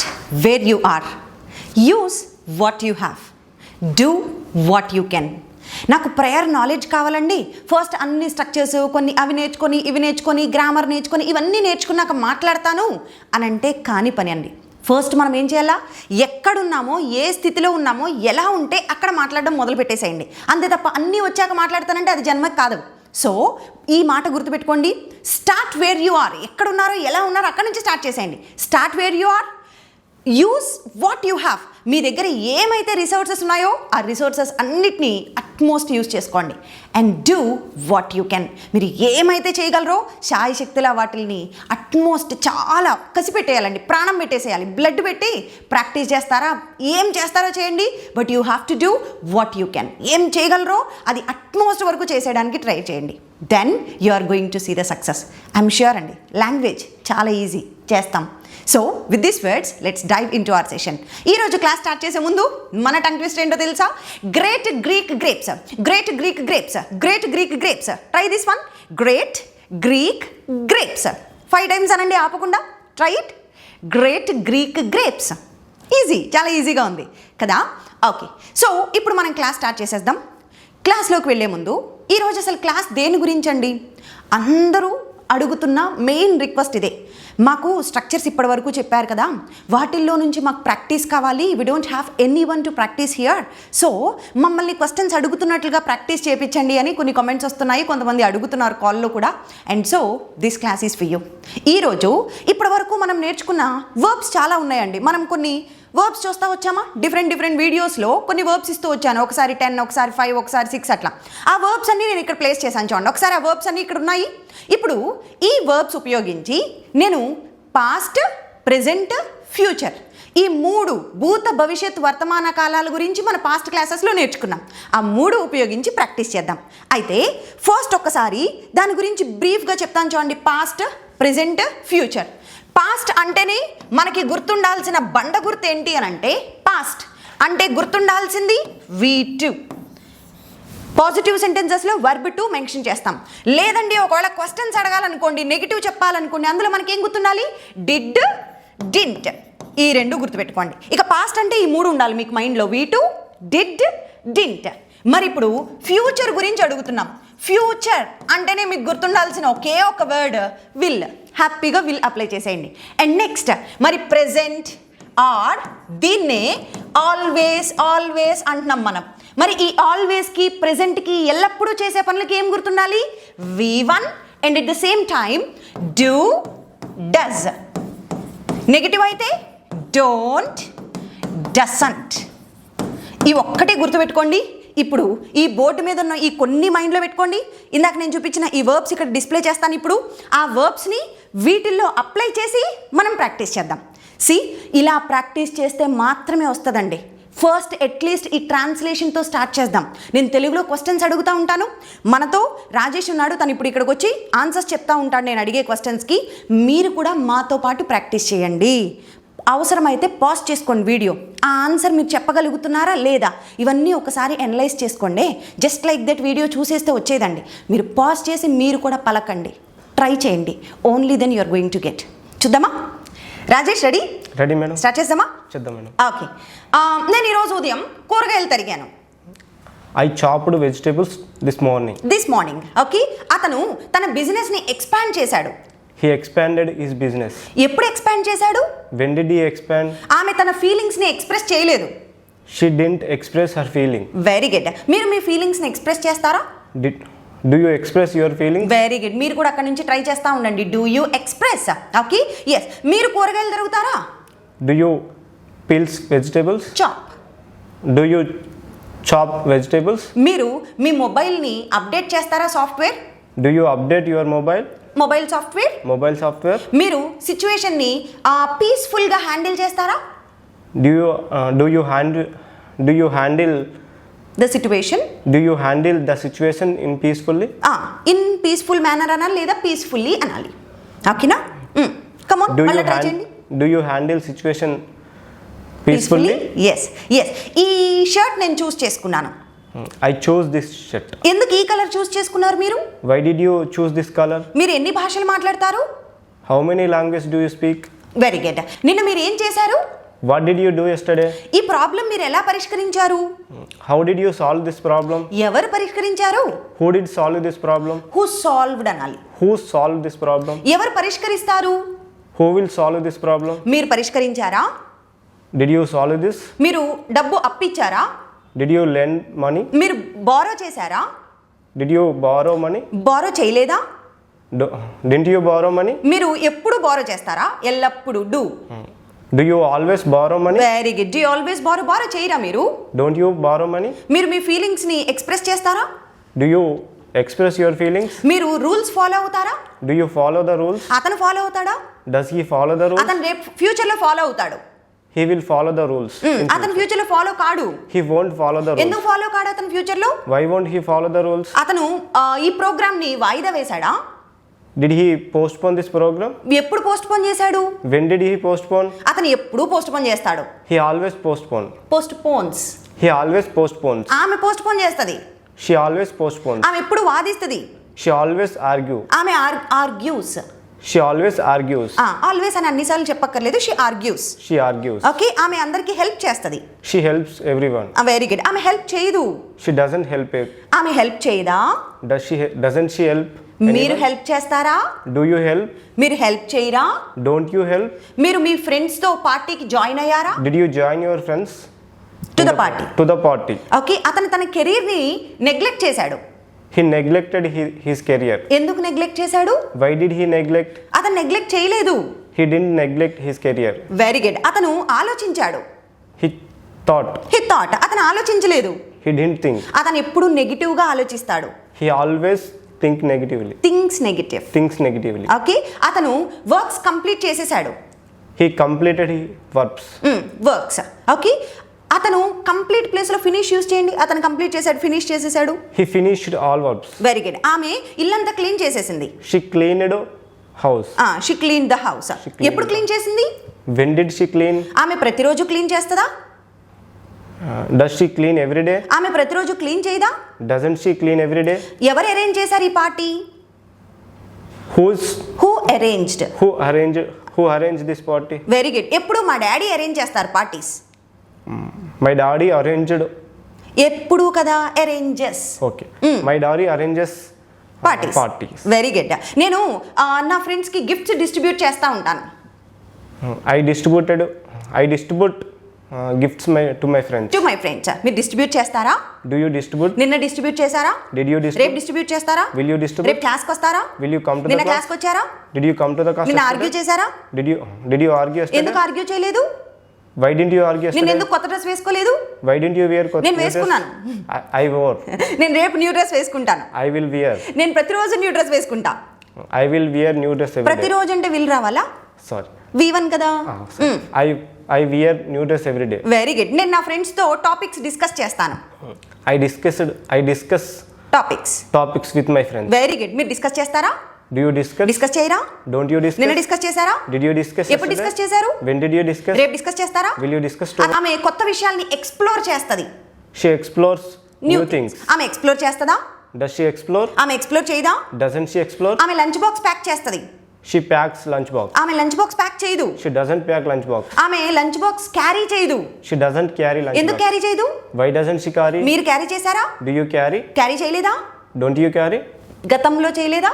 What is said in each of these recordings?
Start where you are, use what you have, do what you can. నాకు prior knowledge కావాలండి, first అన్ని structures కొన్ని అవి నేర్చుకొని ఇవి నేర్చుకొని గ్రామర్ నేర్చుకొని ఇవన్నీ నేర్చుకున్నాక మాట్లాడతాను అని అంటే కాని పని అండి. ఫస్ట్ మనం ఏం చేయాలా, ఎక్కడున్నామో ఏ స్థితిలో ఉన్నామో ఎలా ఉంటే అక్కడ మాట్లాడడం మొదలు పెట్టేసేయండి. అంతే తప్ప అన్నీ వచ్చాక మాట్లాడతానంటే అది జన్మకు కాదు. సో ఈ మాట గుర్తుపెట్టుకోండి, స్టార్ట్ వేర్ యు ఆర్. ఎక్కడున్నారో ఎలా ఉన్నారో అక్కడ నుంచి స్టార్ట్ చేసేయండి. Start where you are, use what you have. మీ దగ్గర ఏమైతే రిసోర్సెస్ ఉన్నాయో ఆ రిసోర్సెస్ అన్నిటినీ అట్మోస్ట్ యూస్ చేసుకోండి. And do what you can. మీరు ఏమైతే చేయగలరో శాయశక్తిలా వాటిని అట్మోస్ట్ చాలా కసిపెట్టేయాలండి, ప్రాణం పెట్టేసేయాలి, బ్లడ్ పెట్టి ప్రాక్టీస్ చేస్తారా, ఏం చేస్తారో చేయండి. But you have to do what you can. ఏం చేయగలరో అది అట్మోస్ట్ వరకు చేసేయడానికి ట్రై చేయండి. Then you are going to see the success. I'm sure అండి. లాంగ్వేజ్ చాలా ఈజీ, చేస్తాం. So with this words let's dive in to our session. ఈరోజు క్లాస్ స్టార్ట్ చేసే ముందు మన టంగ్ ట్విస్ట్ ఏంటో తెలుసా? Great Greek grapes, great Greek grapes, great Greek grapes. Try this one, great Greek grapes. 5 times అనండి ఆపకుండా. Try it. Great Greek grapes. Easy, చాలా ఈజీగా ఉంది కదా. ఓకే, సో ఇప్పుడు మనం క్లాస్ స్టార్ట్ చేసేద్దాం. క్లాస్లోకి వెళ్ళే ముందు ఈరోజు అసలు క్లాస్ దేని గురించి అండి? అందరూ అడుగుతున్న మెయిన్ రిక్వెస్ట్ ఇదే. మాకు స్ట్రక్చర్స్ ఇప్పటి వరకు చెప్పారు కదా, వాటిల్లో నుంచి మాకు ప్రాక్టీస్ కావాలి. We don't have any one to practice here. So మమ్మల్ని క్వశ్చన్స్ అడుగుతున్నట్లుగా ప్రాక్టీస్ చేయించండి అని కొన్ని కామెంట్స్ వస్తున్నాయి, కొంతమంది అడుగుతున్నారు కాల్లో కూడా. And so this class is for you. ఈరోజు ఇప్పటి వరకు మనం నేర్చుకున్న వర్బ్స్ చాలా ఉన్నాయండి. మనం కొన్ని వర్బ్స్ చూస్తూ వచ్చామా, డిఫరెంట్ వీడియోస్లో కొన్ని వర్బ్స్ ఇస్తూ వచ్చాను. ఒకసారి 10, ఒకసారి 5, ఒకసారి 6 అట్లా. ఆ వర్బ్స్ అన్నీ నేను ఇక్కడ ప్లేస్ చేశాను చూడండి. ఒకసారి ఆ వర్బ్స్ అన్నీ ఇక్కడ ఉన్నాయి. ఇప్పుడు ఈ వర్బ్స్ ఉపయోగించి నేను పాస్ట్, ప్రెజెంట్, ఫ్యూచర్ ఈ 3 భూత భవిష్యత్ వర్తమాన కాలాల గురించి మన పాస్ట్ క్లాసెస్లో నేర్చుకున్నాం. ఆ 3 ఉపయోగించి ప్రాక్టీస్ చేద్దాం. అయితే ఫస్ట్ ఒక్కసారి దాని గురించి బ్రీఫ్గా చెప్తాను చూడండి. Past, present, future. పాస్ట్ అంటేనే మనకి గుర్తుండాల్సిన బండ గుర్తు ఏంటి అని అంటే, పాస్ట్ అంటే గుర్తుండాల్సింది V2. పాజిటివ్ సెంటెన్సెస్లో వర్బ్ టు మెన్షన్ చేస్తాం. లేదండి ఒకవేళ క్వశ్చన్స్ అడగాలనుకోండి, నెగిటివ్ చెప్పాలనుకోండి, అందులో మనకి ఏం గుర్తుండాలి? Did, didn't. ఈ 2 గుర్తుపెట్టుకోండి. ఇక పాస్ట్ అంటే ఈ 3 ఉండాలి మీకు మైండ్లో, V2, డిడ్, డింట్. మరి ఇప్పుడు ఫ్యూచర్ గురించి అడుగుతున్నాం. ఫ్యూచర్ అంటేనే మీకు గుర్తుండాల్సిన ఒకే ఒక వర్డ్ విల్. హ్యాపీగా విల్ అప్లై చేసేయండి. అండ్ నెక్స్ట్ మరి ప్రెజెంట్ ఆర్ దీన్నే ఆల్వేస్ అంటున్నాం మనం. మరి ఈ ఆల్వేస్కి, ప్రెజెంట్కి, ఎల్లప్పుడూ చేసే పనులకి ఏం గుర్తుండాలి? V1. And at the same time do, does. Negative అయితే డోంట్, డసంట్. ఈ ఒక్కటే గుర్తుపెట్టుకోండి. ఇప్పుడు ఈ బోర్డు మీద ఉన్న ఈ కొన్ని మైండ్లో పెట్టుకోండి. ఇందాక నేను చూపించిన ఈ వర్బ్స్ ఇక్కడ డిస్ప్లే చేస్తాను. ఇప్పుడు ఆ వర్బ్స్ని వీటిల్లో అప్లై చేసి మనం ప్రాక్టీస్ చేద్దాం. ఇలా ప్రాక్టీస్ చేస్తే మాత్రమే వస్తుందండి. ఫస్ట్ అట్లీస్ట్ ఈ ట్రాన్స్లేషన్తో స్టార్ట్ చేద్దాం. నేను తెలుగులో క్వశ్చన్స్ అడుగుతూ ఉంటాను. మనతో రాజేష్ ఉన్నాడు, తను ఇప్పుడు ఇక్కడికి వచ్చి ఆన్సర్స్ చెప్తూ ఉంటాడు నేను అడిగే క్వశ్చన్స్కి. మీరు కూడా మాతో పాటు ప్రాక్టీస్ చేయండి. అవసరమైతే పాజ్ చేసుకోండి వీడియో. ఆ ఆన్సర్ మీరు చెప్పగలుగుతున్నారా లేదా ఇవన్నీ ఒకసారి అనలైజ్ చేసుకోండి. జస్ట్ లైక్ దట్ వీడియో చూసేస్తే వచ్చేదండి. మీరు పాజ్ చేసి మీరు కూడా పలకండి, ట్రై చేయండి. Only then you're going to get. చూద్దామా? Rajesh ready? Ready madam. Start చేద్దామా? చేద్దాం మేడం. ఓకే. నేను ఈరోజు ఉదయం కూరగాయలు తరిగాను. I chopped vegetables this morning. Okay. అతను తన బిజినెస్ని ఎక్స్పాండ్ చేశాడు. He expanded his business. ఎప్పుడు ఎక్స్పాండ్ చేశాడు? When did he expand? ఆమె తన ఫీలింగ్స్ని ఎక్స్ప్రెస్ చేయలేదు. She didn't express her feeling. Very good. మీరు మీ ఫీలింగ్స్ని ఎక్స్ప్రెస్ చేస్తారా? Do you express your feelings? Very good. మీరు కూడా అక్కడ నుంచి ట్రై చేస్తూ ఉండండి. Do you express? Okay. Yes. మీరు కూరగాయలు తరుగుతారా? Do you peel vegetables? Chop. Do you chop vegetables? మీరు మీ మొబైల్ని అప్డేట్ చేస్తారా? Software. Do you update your mobile software. మీరు సిచ్యువేషన్ని పీస్ఫుల్గా హ్యాండిల్ చేస్తారా? Do you handle the situation? Do you handle the situation in peacefully? In peaceful manner అనాలి లేదా పీస్ఫుల్లీ అనాలి. ఓకేనా? కమ్ ఆన్, మళ్ళీ ట్రై చేయండి. Do you handle situation peacefully? Yes. ఈ షర్ట్ నేను చూస్ చేసుకున్నాను. I chose this shirt. ఎందుకు ఈ కలర్ చూస్ చేసుకున్నారు మీరు? Why did you choose this color? మీరు ఎన్ని భాషలు మాట్లాడతారు? How many languages do you speak? Very good. నిన్న మీరు ఏం చేశారు? What did you do yesterday? ఈ ప్రాబ్లం మీరు ఎలా పరిష్కరించారు? How did you solve this problem? ఎవరు పరిష్కరించారు? Who did solve this problem? Who solved అనాలి. Who solved this problem? ఎవరు పరిష్కరిస్తారు? Who will solve this problem? మీరు పరిష్కరించారా? Did you solve this? మీరు డబ్బు అప్పిచ్చారా? Did you lend money? మీరు బారో చేశారా? Did you borrow money? Borrow చేయలేదా? Didn't you borrow money? మీరు ఎప్పుడు బారో చేస్తారా? ఎల్లప్పుడు do. Do you always borrow money? Very good. Do always borrow. Borrow చేయరా మీరు? Don't you borrow money? మీరు మీ ఫీలింగ్స్ ని ఎక్స్ప్రెస్ చేస్తారా? Do you express your feelings? మీరు రూల్స్ ఫాలో అవుతారా? Do you follow the rules? అతను ఫాలో అవుతాడా? Does he follow the rules? అతను రేపు ఫ్యూచర్ లో ఫాలో అవుతాడు. He will follow the rules. అతను ఫ్యూచర్ లో ఫాలో కాడు. He won't follow the rules. ఎందుకు ఫాలో కాడు అతను ఫ్యూచర్ లో? Why won't he follow the rules? అతను ఈ ప్రోగ్రామ్ ని వాయిదా వేశాడా? Did he postpone this program? ఎప్పుడు పోస్ట్ పోన్ చేశాడు? When did he postpone? అతను ఎప్పుడు పోస్ట్ పోన్ చేస్తాడు. He always postpone. Post Ponce. He always postpones. ఆమె పోస్ట్ పోన్ చేస్తుంది. She always postpones. ఆమె ఎప్పుడు వాదిస్తుంది. She always argue. ఆమె argues. She always argues. Always అని అన్నిసార్లు చెప్పక్కర్లేదు. She argues. She argues. Okay. ఆమె అందరికి హెల్ప్ చేస్తుంది. She helps everyone. Very good. ఆమె హెల్ప్ చేయదు. She doesn't help it. ఆమె హెల్ప్ చేయదా? Doesn't she help? మీరు హెల్ప్ చేస్తారా? Do you help? మీరు హెల్ప్ చేయరా? Don't you help? మీరు మీ ఫ్రెండ్స్ తో పార్టీకి జాయిన్ అయ్యారా? Did you join your friends? To the party. To the party. Okay. అతను తన కెరీర్ ని నెగ్లెక్ట్ చేశాడు. He neglected his career. ఎందుకు నెగ్లెక్ట్ చేశాడు? Why did he neglect? అతను నెగ్లెక్ట్ చేయలేదు. He didn't neglect his career. Very good. అతను ఆలోచించాడు. He thought. He thought. అతను ఆలోచించలేదు. He didn't think. అతను ఎప్పుడు నెగిటివ్ గా ఆలోచిస్తాడు. He always think negatively. Things negative. Thinks negatively. Okay. అతను వర్క్స్ కంప్లీట్ చేసేసాడు. He completed his verbs. Works. Okay. అతను కంప్లీట్ ప్లేస్ లో ఫినిష్ యూస్ చేయండి. అతను కంప్లీట్ చేశాడు. ఫినిష్ చేసేసాడు. He finished all verbs. Very good. ఆమె ఇల్లంతా క్లీన్ చేసేసింది. She cleaned house. She clean the house. ఎప్పుడు క్లీన్ చేసింది? When did she clean? ఆమె ప్రతిరోజు క్లీన్ చేస్తుందా? Does she clean every day? ఆమె ప్రతిరోజు క్లీన్ చేయదా? Doesn't she clean every day? ఎవరు అరేంజ్ చేశారు ఈ party? Who arranged? Who arranged this party? Very good. ఎప్పుడు మా డాడీ అరేంజ్ చేస్తారు పార్టీస్. My daddy arranged. ఎప్పుడు కదా arranges. Okay. My daddy arranges parties. Very good. నేను నా ఫ్రెండ్స్ కి గిఫ్ట్స్ డిస్ట్రిబ్యూట్ చేస్తూ ఉంటాను. I distribute gifts to my friends. To my friends. మీరు డిస్ట్రిబ్యూట్ చేస్తారా? Do you distribute? నిన్న డిస్ట్రిబ్యూట్ చేశారా? Did you రేపు distribute? డిస్ట్రిబ్యూట్ చేస్తారా? Will you distribute? రేపు క్లాస్కి వస్తారా? Will you come to the నిన్న class? క్లాస్కి వచ్చారా? Did you come to the class? నిన్న yesterday? ఆర్గ్యూ చేశారా? Did you argue yesterday? ఎందుకు ఆర్గ్యూ చేయలేదు? Why didn't you argue నేను yesterday? ఎందుకు కొత్త డ్రెస్ వేసుకోలేదు? Why didn't you wear నేను వేసుకున్నాను. I wore. నేను రేపు న్యూ డ్రెస్ వేసుకుంటాను. I will wear. నేను ప్రతిరోజు న్యూ డ్రెస్ వేసుకుంటా. I will wear new dress every day. ప్రతిరోజు అంటే విల్ రావాలా? Sorry. V1 కదా. I wear new dress every day. Very good. నేను నా ఫ్రెండ్స్ తో టాపిక్స్ డిస్కస్ చేస్తాను. I discuss topics with my friends. Very good. మీరు డిస్కస్ చేస్తారా? Do you discuss? డిస్కస్ చేయరా? Don't you discuss? నిన్న డిస్కస్ చేశారా? Did you discuss? ఎప్పుడు yesterday? డిస్కస్ చేశారు? When did you discuss? రేపు డిస్కస్ చేస్తారా? Will you discuss tomorrow? ఆమె కొత్త విషయాల్ని ఎక్స్ప్లోర్ చేస్తది. She explores new things. ఆమె ఎక్స్ప్లోర్ చేస్తదా? Does she explore? ఆమె ఎక్స్ప్లోర్ చేయదా? Doesn't she explore? ఆమె లంచ్ బాక్స్ ప్యాక్ చేస్తది. She packs lunch box. ఆమె లంచ్ బాక్స్ ప్యాక్ చేయదు. She doesn't pack lunch box. ఆమె లంచ్ బాక్స్ క్యారీ చేయదు. She doesn't carry lunch ఎందుకు box. Carry చేయదు? Why doesn't she carry? మీరు carry చేశారా? Do you carry? క్యారీ చేయలేదా? Don't you carry? గతంలో చేయలేదా?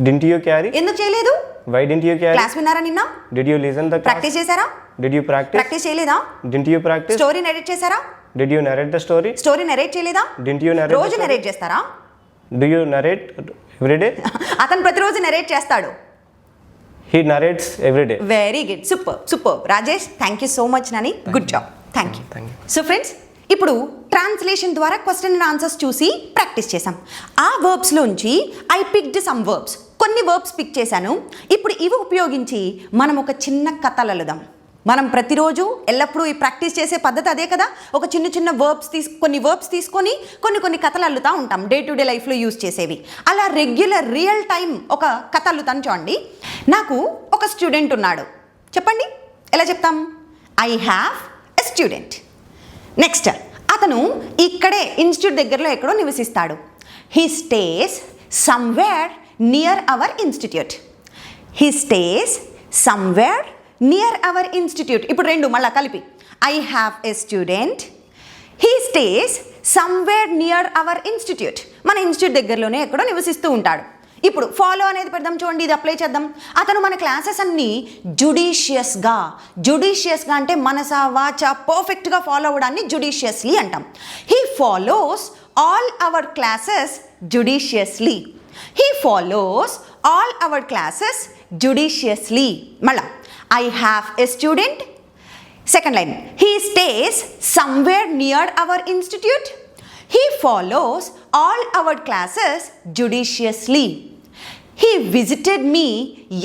Didn't you carry? ఎందుకు చేయలేదు? Why didn't you carry? Class విన్నారా నిన్న? Did you listen the class? Practice చేశారా? Did you practice? ప్రాక్టీస్ చేయలేదా? Didn't you practice? Story narrate చేశారా? Did you narrate the story? Story narrate చేయలేదా? Didn't you narrate? రోజు narrate చేస్తారా? Do you narrate every day? అతను ప్రతిరోజు narrate చేస్తాడు. He narrates every day. Very good. Super Rajesh. Thank you so much Nani. Good job. Thank you. So friends, ఇప్పుడు translation ద్వారా question and answers చూసి practice చేసాం. ఆ వర్బ్స్లోంచి ఐ పిక్డ్ సమ్ వర్బ్స్, కొన్ని verbs pick చేశాను. ఇప్పుడు ఇవి ఉపయోగించి మనం ఒక చిన్న కథలు అల్లుదాం. మనం ప్రతిరోజు ఎల్లప్పుడూ ఈ ప్రాక్టీస్ చేసే పద్ధతి అదే కదా. ఒక చిన్న కొన్ని వర్బ్స్ తీసుకొని కొన్ని కథలు అల్లుతూ ఉంటాం డే టు డే లైఫ్లో యూజ్ చేసేవి. అలా రెగ్యులర్ రియల్ టైం ఒక కథ అల్లుతాను చూడండి. నాకు ఒక స్టూడెంట్ ఉన్నాడు. చెప్పండి ఎలా చెప్తాం? I have a student. Next, అతను ఇక్కడే ఇన్స్టిట్యూట్ దగ్గరలో ఎక్కడో నివసిస్తాడు. He stays somewhere near our institute. He stays somewhere near our institute. ఇప్పుడు రెండు మళ్ళా కలిపి. I have a student. He stays somewhere near our institute. మన ఇన్స్టిట్యూట్ దగ్గరలోనే ఎక్కడో నివసిస్తూ ఉంటాడు. ఇప్పుడు ఫాలో అనేది పెడదాం చూడండి, ఇది అప్లై చేద్దాం. అతను మన క్లాసెస్ అన్నీ జుడిషియస్గా అంటే మనస వాచ పర్ఫెక్ట్గా ఫాలో అవ్వడాన్ని జుడిషియస్లీ అంటాం. He follows all our classes judiciously. He follows all our classes judiciously. మళ్ళా I have a student. Second line, he stays somewhere near our institute. He follows all our classes judiciously. He visited me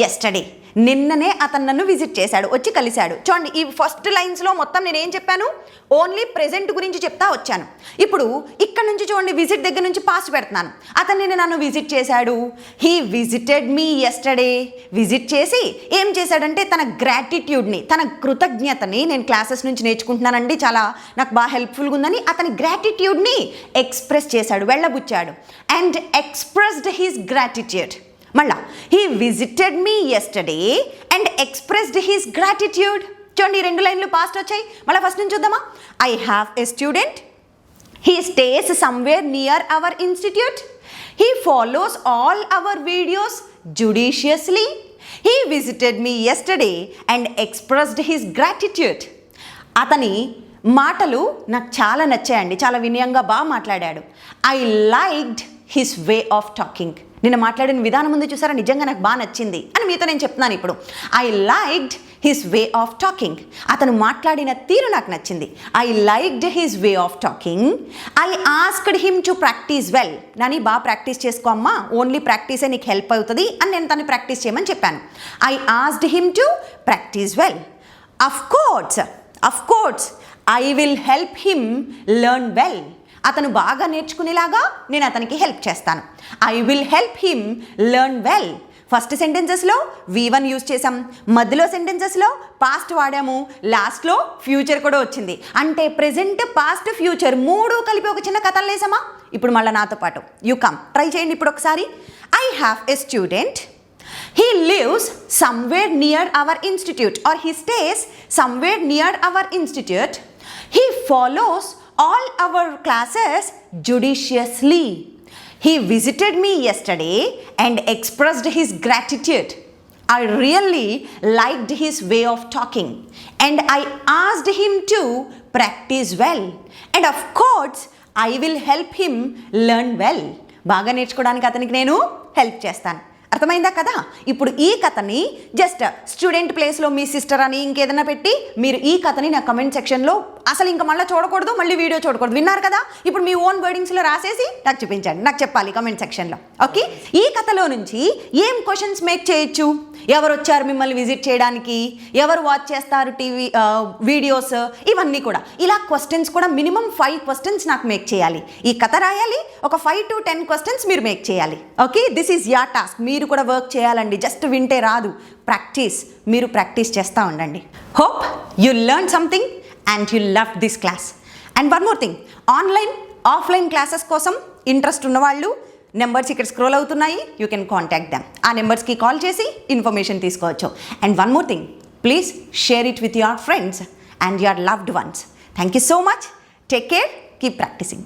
yesterday. నిన్ననే అతను నన్ను visit చేశాడు, వచ్చి కలిశాడు. చూడండి, ఈ first లైన్స్లో మొత్తం నేను ఏం చెప్పాను, ఓన్లీ ప్రెజెంట్ గురించి చెప్తా వచ్చాను. ఇప్పుడు ఇక్కడ నుంచి చూడండి, విజిట్ దగ్గర నుంచి పాస్ట్ పెడుతున్నాను. అతను నిన్న నన్ను విజిట్ చేశాడు. He visited me yesterday. Visit చేసి ఏం చేశాడంటే తన గ్రాటిట్యూడ్ని, తన కృతజ్ఞతని నేను క్లాసెస్ నుంచి నేర్చుకుంటున్నానండి, చాలా నాకు బాగా హెల్ప్ఫుల్గా ఉందని అతని గ్రాటిట్యూడ్ని ఎక్స్ప్రెస్ చేశాడు, వెళ్ళబుచ్చాడు. And expressed his gratitude. మళ్ళా he visited me yesterday and expressed his gratitude. చూడండి, రెండు లైన్లు పాస్ట్ వచ్చాయి. మళ్ళీ ఫస్ట్ నుంచి చూద్దామా. I have a student. He stays somewhere near our institute. He follows all our videos judiciously. He visited me yesterday and expressed his gratitude. అతని మాటలు నాకు చాలా నచ్చాయండి, చాలా వినయంగా బాగా మాట్లాడాడు. I liked his way of talking. నిన్న మాట్లాడిన విధానం ఉంది చూసారా, నిజంగా నాకు బాగా నచ్చింది అని మీతో నేను చెప్తున్నాను ఇప్పుడు. I liked his way of talking. అతను మాట్లాడిన తీరు నాకు నచ్చింది. I liked his way of talking. I asked him to practice well. Nani బాగా ప్రాక్టీస్ చేసుకో అమ్మా, ఓన్లీ ప్రాక్టీసే నీకు హెల్ప్ అవుతుంది అని నేను తను ప్రాక్టీస్ చేయమని చెప్పాను. I asked him to practice well. Of course I will help him learn well. అతను బాగా నేర్చుకునేలాగా నేను అతనికి హెల్ప్ చేస్తాను. I will help him learn well. First సెంటెన్సెస్లో V1 యూజ్ చేసాం, మధ్యలో సెంటెన్సెస్లో పాస్ట్ వాడాము, లాస్ట్లో ఫ్యూచర్ కూడా వచ్చింది. అంటే ప్రెజెంట్, పాస్ట్, ఫ్యూచర్ మూడు కలిపి ఒక చిన్న కథలు వేసామా. ఇప్పుడు మళ్ళీ నాతో పాటు యూ కమ్, ట్రై చేయండి ఇప్పుడు ఒకసారి. I have a student. He lives somewhere near our institute, or he stays somewhere near our institute. He follows all our classes judiciously. He visited me yesterday and expressed his gratitude. I really liked his way of talking and I asked him to practice well. And of course, I will help him learn well. బాగా నేర్చుకోవడానికి అతనికి నేను help చేస్తాను. అర్థమైందా కదా. ఇప్పుడు ఈ కథని జస్ట్ స్టూడెంట్ ప్లేస్లో మీ సిస్టర్ అని ఇంకేదైనా పెట్టి మీరు ఈ కథని నా కమెంట్ సెక్షన్లో అసలు ఇంకా మళ్ళీ చూడకూడదు, మళ్ళీ వీడియో చూడకూడదు. విన్నారు కదా. ఇప్పుడు మీ ఓన్ వర్డింగ్స్లో రాసేసి నాకు చూపించండి, నాకు చెప్పాలి కమెంట్ సెక్షన్లో. ఓకే, ఈ కథలో నుంచి ఏం క్వశ్చన్స్ మేక్ చేయొచ్చు? ఎవరు వచ్చారు మిమ్మల్ని విజిట్ చేయడానికి, ఎవరు వాచ్ చేస్తారు టీవీ వీడియోస్, ఇవన్నీ కూడా. ఇలా క్వశ్చన్స్ కూడా మినిమం 5 క్వశ్చన్స్ నాకు మేక్ చేయాలి. ఈ కథ రాయాలి, ఒక 5 to 10 క్వశ్చన్స్ మీరు మేక్ చేయాలి. Okay, this is yeah task. మీరు కూడా వర్క్ చేయాలండి, జస్ట్ వింటే రాదు. ప్రాక్టీస్, మీరు ప్రాక్టీస్ చేస్తూ ఉండండి. Hope you learn something and you love this class. And one more thing, online offline classes కోసం ఇంట్రెస్ట్ ఉన్నవాళ్ళు నెంబర్స్ ఇక్కడ స్క్రోల్ అవుతున్నాయి, యూ కెన్ కాంటాక్ట్ దెమ్. ఆ నెంబర్స్కి కాల్ చేసి ఇన్ఫర్మేషన్ తీసుకోవచ్చు. And one more thing, please share it with your friends and your loved ones. Thank you so much. Take care, keep practising.